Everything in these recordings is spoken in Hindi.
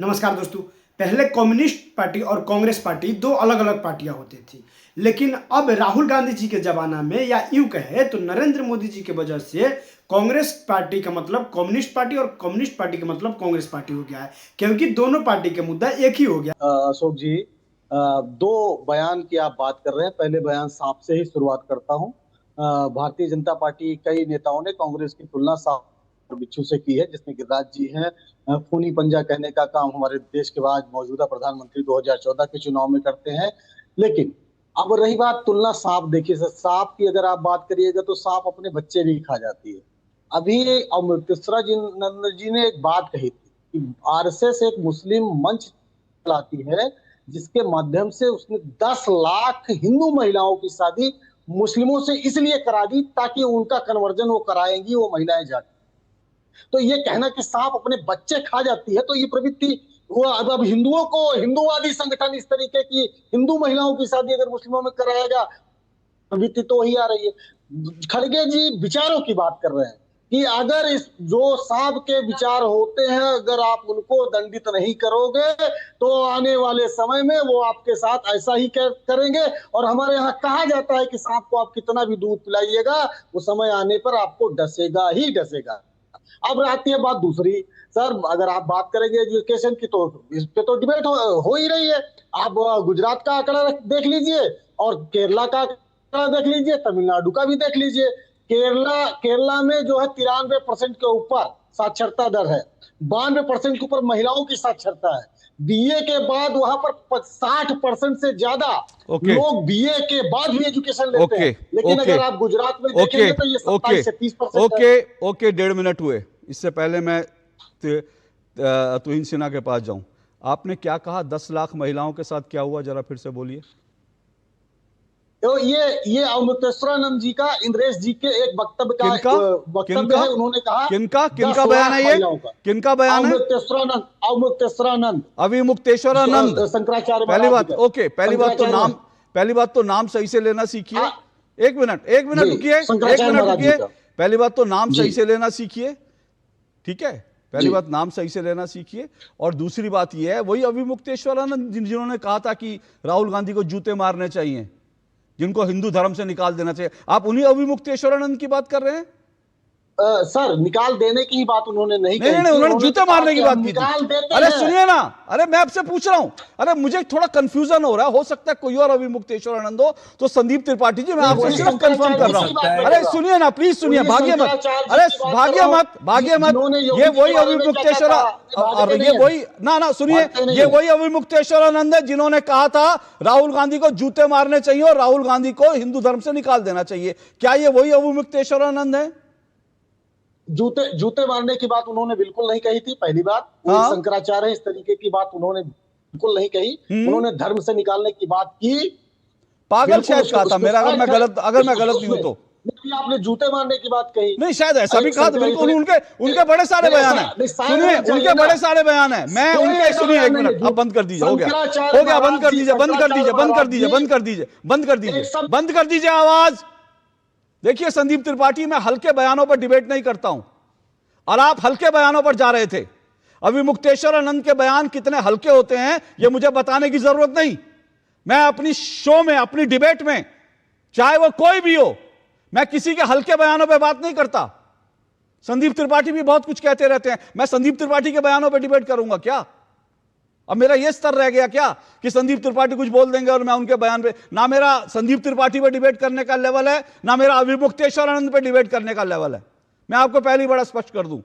नमस्कार दोस्तों। पहले कम्युनिस्ट पार्टी और कांग्रेस पार्टी दो अलग अलग पार्टियां होती थी, लेकिन अब राहुल गांधी जी के जमाना में या यूं कहे तो नरेंद्र मोदी जी की वजह से कांग्रेस पार्टी का मतलब कम्युनिस्ट पार्टी और कम्युनिस्ट पार्टी का मतलब कांग्रेस पार्टी हो गया है, क्योंकि दोनों पार्टी का मुद्दा एक ही हो गया। अशोक जी, दो बयान की आप बात कर रहे हैं। पहले बयान सांप से ही शुरुआत करता हूं। भारतीय जनता पार्टी कई नेताओं ने कांग्रेस की तुलना सांप और बिच्छू से की है, जिसमें गिरिराज जी हैं। खूनी पंजा कहने का काम हमारे देश के बाद मौजूदा प्रधानमंत्री 2014 के चुनाव में करते हैं। लेकिन अब रही बात तुलना सांप, देखिए सर, सांप की अगर आप बात करिएगा तो सांप अपने बच्चे भी खा जाती है। अभी अमृतसर जी नंद जी ने एक बात कही थी कि आरएसएस एक मुस्लिम मंच चलाती है, जिसके माध्यम से उसने 10 लाख हिंदू महिलाओं की शादी मुस्लिमों से इसलिए करा दी ताकि उनका कन्वर्जन वो कराएंगी वो महिलाएं जाकर। तो ये कहना कि सांप अपने बच्चे खा जाती है, तो ये प्रवृत्ति वो अब हिंदुओं को, हिंदूवादी संगठन इस तरीके की हिंदू महिलाओं की शादी अगर मुस्लिमों में कराएगा, प्रवृत्ति तो वही आ रही है। खड़गे जी विचारों की बात कर रहे हैं कि अगर इस जो सांप के विचार होते हैं, अगर आप उनको दंडित नहीं करोगे तो आने वाले समय में वो आपके साथ ऐसा ही करेंगे। और हमारे यहाँ कहा जाता है कि सांप को आप कितना भी दूध पिलाइएगा, वो समय आने पर आपको डसेगा ही डसेगा। अब आती है बात दूसरी। सर, अगर आप बात करेंगे एजुकेशन की तो इस पे तो डिबेट हो ही रही है। आप गुजरात का आंकड़ा देख लीजिए और केरला का आंकड़ा देख लीजिए, तमिलनाडु का भी देख लीजिए। केरला में जो है 93% के ऊपर साक्षरता दर है, 92% के ऊपर महिलाओं की साक्षरता है। बीए के बाद वहां पर 60% से ज्यादा लोग बीए के बाद भी एजुकेशन लेते हैं। लेकिन अगर आप गुजरात में देखेंगे तो ये 27 से 30% है। ओके 1.5 मिनट हुए। इससे पहले मैं तुहिन सिन्हा के पास जाऊं, आपने क्या कहा? 10 लाख महिलाओं के साथ क्या हुआ, जरा फिर से बोलिए। तो ये अमृतेश्वरानंद जी का, इंद्रेश जी के एक वक्तव्य है। उन्होंने कहा किनका बयान है ये? किनका बयान है? अमृतेश्वरानंद अविमुक्तेश्वरानंद शंकराचार्य। पहली बात तो नाम सही से लेना सीखिए। एक मिनट रुकिए। पहली बात तो नाम सही से लेना सीखिए, ठीक है? पहली बात नाम सही से लेना सीखिए। और दूसरी बात यह है, वही अविमुक्तेश्वरानंद जिन्होंने कहा था कि राहुल गांधी को जूते मारने चाहिए, जिनको हिंदू धर्म से निकाल देना चाहिए, आप उन्हीं अविमुक्तेश्वरानंद की बात कर रहे हैं? सर, निकाल देने की बात उन्होंने नहीं कही। नहीं, उन्होंने जूते मारने की बात की थी। अरे सुनिए ना, अरे मैं आपसे पूछ रहा हूं, अरे मुझे थोड़ा कंफ्यूजन हो रहा है, हो सकता है कोई और अविमुक्तेश्वरानंद हो। तो संदीप त्रिपाठी जी, मैं आपसे सिर्फ कंफर्म कर रहा हूं। अरे सुनिए ना, प्लीज सुनिए, भागिए मत। अरे भागिए मत। ये वही अविमुक्तेश्वर, ये वही ना सुनिए, ये वही अविमुक्तेश्वरानंद है जिन्होंने कहा था राहुल गांधी को जूते मारने चाहिए और राहुल गांधी को हिंदू धर्म से निकाल देना चाहिए। क्या ये वही अविमुक्तेश्वरानंद है? जूते मारने की बात उन्होंने बिल्कुल नहीं कही थी। पहली बात, शंकराचार्य है, इस तरीके की बात उन्होंने बिल्कुल नहीं कही। उन्होंने धर्म से निकालने की बात की। पागल शायद कहा था मेरा, अगर मैं गलत नहीं हूं तो। आपने जूते मारने की बात कही नहीं, शायद ऐसा भी कहा था। बिल्कुल, उनके बड़े सारे बयान है। सुनिए, उनके बड़े सारे बयान है। मैं उनके, सुनिए एक मिनट, अब बंद कर दीजिए। हो गया, बंद कर दीजिए आवाज। देखिए संदीप त्रिपाठी, मैं हल्के बयानों पर डिबेट नहीं करता हूं, और आप हल्के बयानों पर जा रहे थे। अविमुक्तेश्वरानंद के बयान कितने हल्के होते हैं ये मुझे बताने की जरूरत नहीं। मैं अपनी शो में, अपनी डिबेट में, चाहे वो कोई भी हो, मैं किसी के हल्के बयानों पर बात नहीं करता। संदीप त्रिपाठी भी बहुत कुछ कहते रहते हैं, मैं संदीप त्रिपाठी के बयानों पर डिबेट करूंगा क्या? अब मेरा यह स्तर रह गया क्या कि संदीप त्रिपाठी कुछ बोल देंगे और मैं उनके बयान पे, ना मेरा संदीप त्रिपाठी पे डिबेट करने का लेवल है, ना मेरा अविमुक्तेश्वरानंद पे डिबेट करने का लेवल है। मैं आपको पहली बड़ा स्पष्ट कर दूं,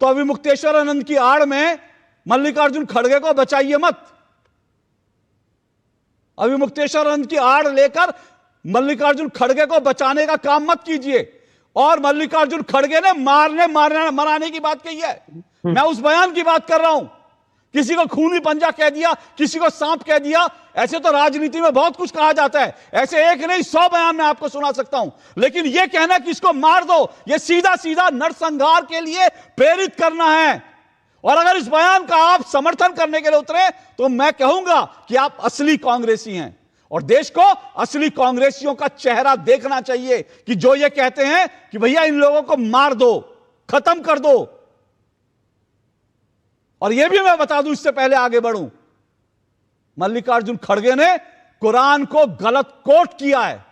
तो अविमुक्तेश्वरानंद की आड़ में मल्लिकार्जुन खड़गे को बचाइए मत। अविमुक्तेश्वरानंद की आड़ लेकर मल्लिकार्जुन खड़गे को बचाने का काम मत कीजिए। और मल्लिकार्जुन खड़गे ने मराने की बात कही है, मैं उस बयान की बात कर रहा हूं। किसी को खूनी पंजा कह दिया, किसी को सांप कह दिया, ऐसे तो राजनीति में बहुत कुछ कहा जाता है। ऐसे एक नहीं 100 बयान मैं आपको सुना सकता हूं। लेकिन यह कहना कि इसको मार दो, यह सीधा नरसंहार के लिए प्रेरित करना है। और अगर इस बयान का आप समर्थन करने के लिए उतरे तो मैं कहूंगा कि आप असली कांग्रेसी हैं, और देश को असली कांग्रेसियों का चेहरा देखना चाहिए कि जो ये कहते हैं कि भैया इन लोगों को मार दो, खत्म कर दो। और यह भी मैं बता दूं इससे पहले आगे बढ़ूं, मल्लिकार्जुन खड़गे ने कुरान को गलत कोट किया है।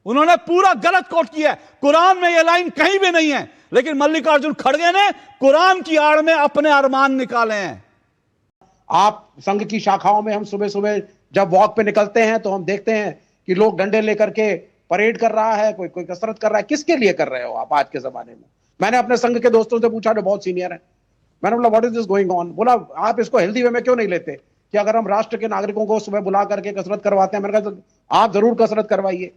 उन्होंने पूरा गलत कोट किया है। कुरान में यह लाइन कहीं भी नहीं है, लेकिन मल्लिकार्जुन खड़गे ने कुरान की आड़ में अपने अरमान निकाले हैं। आप संघ की शाखाओं में हम सुबह सुबह जब वॉक पे निकलते हैं तो हम देखते हैं कि लोग डंडे लेकर के परेड कर रहा है, कोई कोई कसरत कर रहा है। किसके लिए कर रहे हो आप आज के जमाने में? मैंने अपने संघ के दोस्तों से पूछा जो बहुत सीनियर है, मैंने बोला what is this going on? बोला आप इसको हेल्दी वे में क्यों नहीं लेते कि अगर हम राष्ट्र के नागरिकों को सुबह बुला करके कसरत करवाते हैं। मैंने कहा आप जरूर कसरत करवाइए,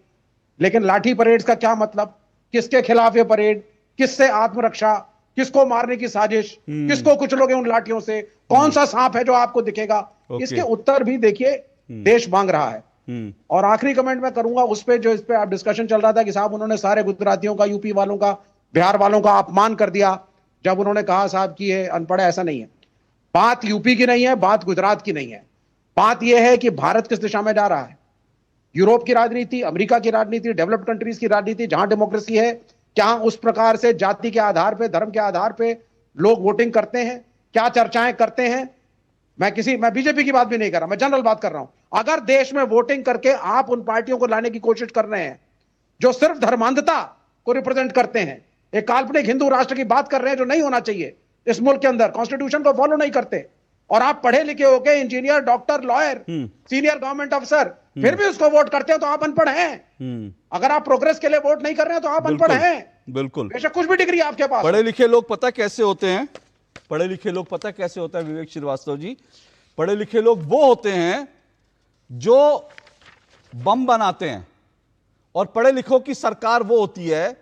लेकिन लाठी परेड्स का क्या मतलब? किसके खिलाफ ये परेड? किससे आत्मरक्षा? किसको मारने की साजिश? किसको कुचलोगे उन लाठियों से? कौन सा सांप है जो आपको दिखेगा? इसके उत्तर भी देखिए देश मांग रहा है। और आखिरी कमेंट मैं करूंगा उस पे जो इस पे आप डिस्कशन चल रहा था कि साहब उन्होंने सारे गुजरातियों का, यूपी वालों का, बिहार वालों का अपमान कर दिया जब उन्होंने कहा साहब कि ये अनपढ़ है। ऐसा नहीं है। बात यूपी की नहीं है, बात गुजरात की नहीं है। बात यह है कि भारत किस दिशा में जा रहा है। यूरोप की राजनीति, अमेरिका की राजनीति, डेवलप्ड कंट्रीज की राजनीति, जहां डेमोक्रेसी है, क्या उस प्रकार से जाति के आधार पे, धर्म के आधार पे लोग वोटिंग करते हैं? क्या चर्चाएं करते हैं? मैं बीजेपी की बात भी नहीं कर रहा, मैं जनरल बात कर रहा हूं। अगर देश में वोटिंग करके आप उन पार्टियों को लाने की कोशिश कर रहे हैं जो सिर्फ धर्मांधता को रिप्रेजेंट करते हैं, एक काल्पनिक हिंदू राष्ट्र की बात कर रहे हैं जो नहीं होना चाहिए इस मुल्क के अंदर, कॉन्स्टिट्यूशन को फॉलो नहीं करते, और आप पढ़े लिखे होके engineer, doctor, lawyer, senior government अफसर, फिर भी उसको वोट करते हो तो आप अनपढ़ हैं। अगर आप प्रोग्रेस के लिए वोट नहीं कर रहे हैं तो आप अनपढ़ हैं। बिल्कुल, बेशक कुछ भी डिग्री आपके पास। पढ़े लिखे लोग पता कैसे होते हैं? पढ़े लिखे लोग पता कैसे होता है विवेक श्रीवास्तव जी? पढ़े लिखे लोग वो होते हैं जो बम बनाते हैं, और पढ़े लिखों की सरकार वो होती है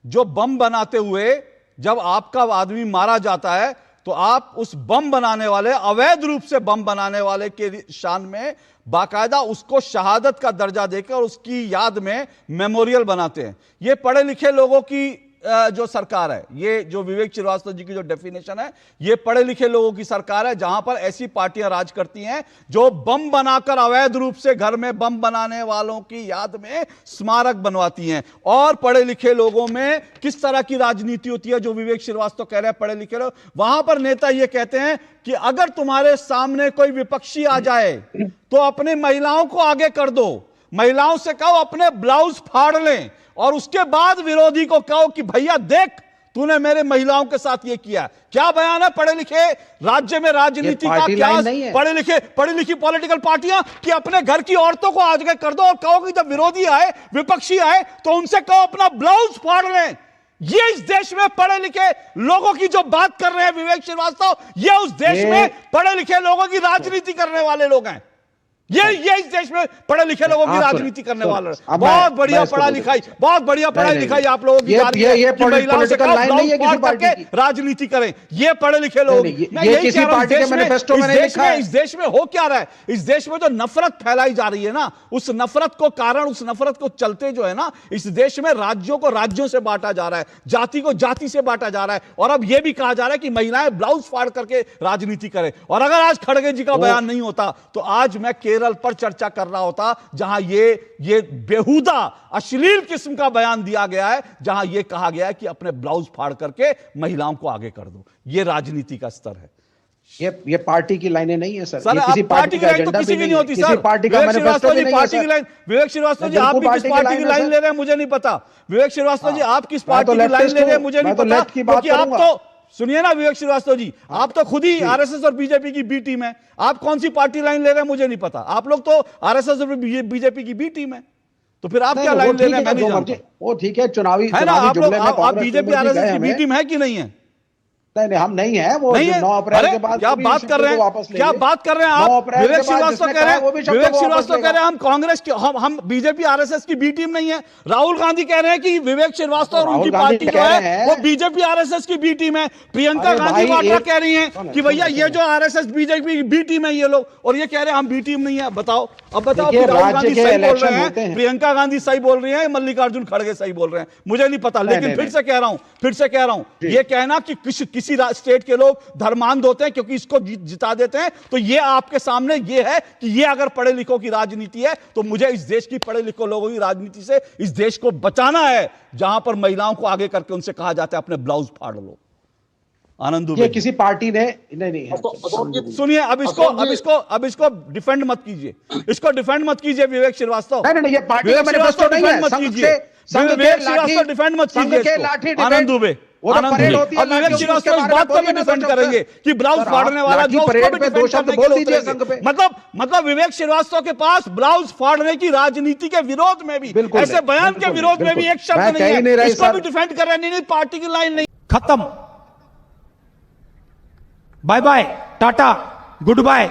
जो बम बनाते हुए जब आपका आदमी मारा जाता है तो आप उस बम बनाने वाले, अवैध रूप से बम बनाने वाले के शान में बाकायदा उसको शहादत का दर्जा देकर और उसकी याद में मेमोरियल बनाते हैं। ये पढ़े लिखे लोगों की जो सरकार है, ये जो विवेक श्रीवास्तव जी की जो डेफिनेशन है, ये पढ़े लिखे लोगों की सरकार है, जहां पर ऐसी पार्टियां राज करती हैं जो बम बनाकर अवैध रूप से घर में बम बनाने वालों की याद में स्मारक बनवाती हैं। और पढ़े लिखे लोगों में किस तरह की राजनीति होती है जो विवेक श्रीवास्तव कह रहे हैं पढ़े लिखे लोग? वहां पर नेता ये कहते हैं कि अगर तुम्हारे सामने कोई विपक्षी आ जाए तो अपनी महिलाओं को आगे कर दो, महिलाओं से कहो अपने ब्लाउज फाड़ लें, और उसके बाद विरोधी को कहो कि भैया देख तूने मेरे महिलाओं के साथ ये किया। क्या बयान है पढ़े लिखे राज्य में राजनीति का? क्या पढ़े लिखी पॉलिटिकल पार्टियां कि अपने घर की औरतों को आगे कर दो और कहो कि जब विरोधी आए, विपक्षी आए तो उनसे कहो अपना ब्लाउज फाड़ लें। ये इस देश में पढ़े लिखे लोगों की जो बात कर रहे हैं विवेक श्रीवास्तव, ये उस देश में पढ़े लिखे लोगों की राजनीति करने वाले लोग हैं। ये इस देश में पढ़े लिखे लोगों की राजनीति करने वाले। बहुत बढ़िया पढ़ा लिखाई, बहुत बढ़िया पढ़ाई लिखाई आप लोगों की महिलाओं से राजनीति करें, ये पढ़े लिखे लोग। मैं यही कह रहा हूं, इस देश में हो क्या रहा है? इस देश में जो नफरत फैलाई जा रही है ना, उस नफरत को कारण, उस नफरत को चलते जो है ना, इस देश में राज्यों को राज्यों से बांटा जा रहा है, जाति को जाति से बांटा जा रहा है, और अब यह भी कहा जा रहा है कि महिलाएं ब्लाउज फाड़ करके राजनीति करें। और अगर आज खड़गे जी का बयान नहीं होता तो आज मैं केरल पर चर्चा कर रहा होता, जहां ये बेहुदा अश्लील किस्म का बयान दिया गया है, जहां यह कहा गया है कि अपने ब्लाउज फाड़ करके महिलाओं को आगे कर दो। यह राजनीति का स्तर है। ये पार्टी की लाइनें नहीं है सर। ये किसी पार्टी की लाइन तो किसी की नहीं होती सर। पार्टी का मैनिफेस्टो नहीं है। पार्टी की लाइन विवेक श्रीवास्तव जी आप भी किस पार्टी की लाइन ले रहे हैं मुझे नहीं पता। विवेक श्रीवास्तव जी आप किस पार्टी की लाइन ले रहे हैं मुझे नहीं पता, क्योंकि आप तो सुनिए ना विवेक श्रीवास्तव जी, आप तो खुद ही आरएसएस और बीजेपी की बी टीम है। आप कौन सी पार्टी लाइन ले रहे हैं मुझे नहीं पता। आप लोग तो आरएसएस और बीजेपी की बी टीम है, तो फिर आप क्या लाइन ले रहे हैं मैं नहीं जानता। वो ठीक है, चुनावी है ना, आप लोग आप बीजेपी आरएसएस की बी टीम है कि नहीं है? नहीं हम नहीं है, वो 9 अप्रैल के बाद क्या बात कर रहे हैं, क्या बात कर रहे हैं आप? विवेक श्रीवास्तव कह रहे हैं, विवेक श्रीवास्तव कह रहे हैं हम कांग्रेस की, हम बीजेपी आरएसएस की बी टीम नहीं है। राहुल गांधी कह रहे हैं कि विवेक श्रीवास्तव और उनकी पार्टी जो है वो बीजेपी आरएसएस की बी टीम है। प्रियंका गांधी वाड्रा कह रही हैं कि भैया ये जो आरएसएस बीजेपी की बी टीम है ये लोग, और ये कह रहे हैं हम बी टीम नहीं है। बताओ, अब बताओ, राहुल गांधी सही बोल रहे हैं, प्रियंका गांधी सही बोल रही है, मल्लिकार्जुन खड़गे सही बोल रहे हैं, मुझे नहीं पता। लेकिन फिर से कह रहा हूं ये कहना कि किसी स्टेट के लोग धर्मांध होते हैं क्योंकि इसको जिता देते हैं, तो ये आपके सामने ये है कि ये अगर पढ़े लिखों की राजनीति है तो मुझे इस देश की पढ़े लिखे लोगों की राजनीति से इस देश को बचाना है, जहां पर महिलाओं को आगे करके उनसे कहा जाता है अपने ब्लाउज फाड़ लो। आनंद ये दुबे किसी पार्टी ने नहीं सुनिए, अब इसको डिफेंड मत कीजिए, इसको डिफेंड मत कीजिए विवेक श्रीवास्तव। नहीं, ये पार्टी का मैनिफेस्टो नहीं है। विवेक श्रीवास्तव डिफेंड मत कीजिए। आनंद दुबे, अब विवेक श्रीवास्तव इस बात को भी डिफेंड करेंगे कि ब्लाउज फाड़ने वाला जो, उसको भी डिफेंड करने की कोशिश करेंगे। मतलब विवेक श्रीवास्तव के पास ब्लाउज फाड़ने की राजनीति के विरोध में भी, ऐसे बयान के विरोध में भी एक शब्द नहीं है, इसको भी डिफेंड कर रहे हैं। नहीं, पार्टी की लाइन नहीं। खत्म, bye bye, tata, good bye.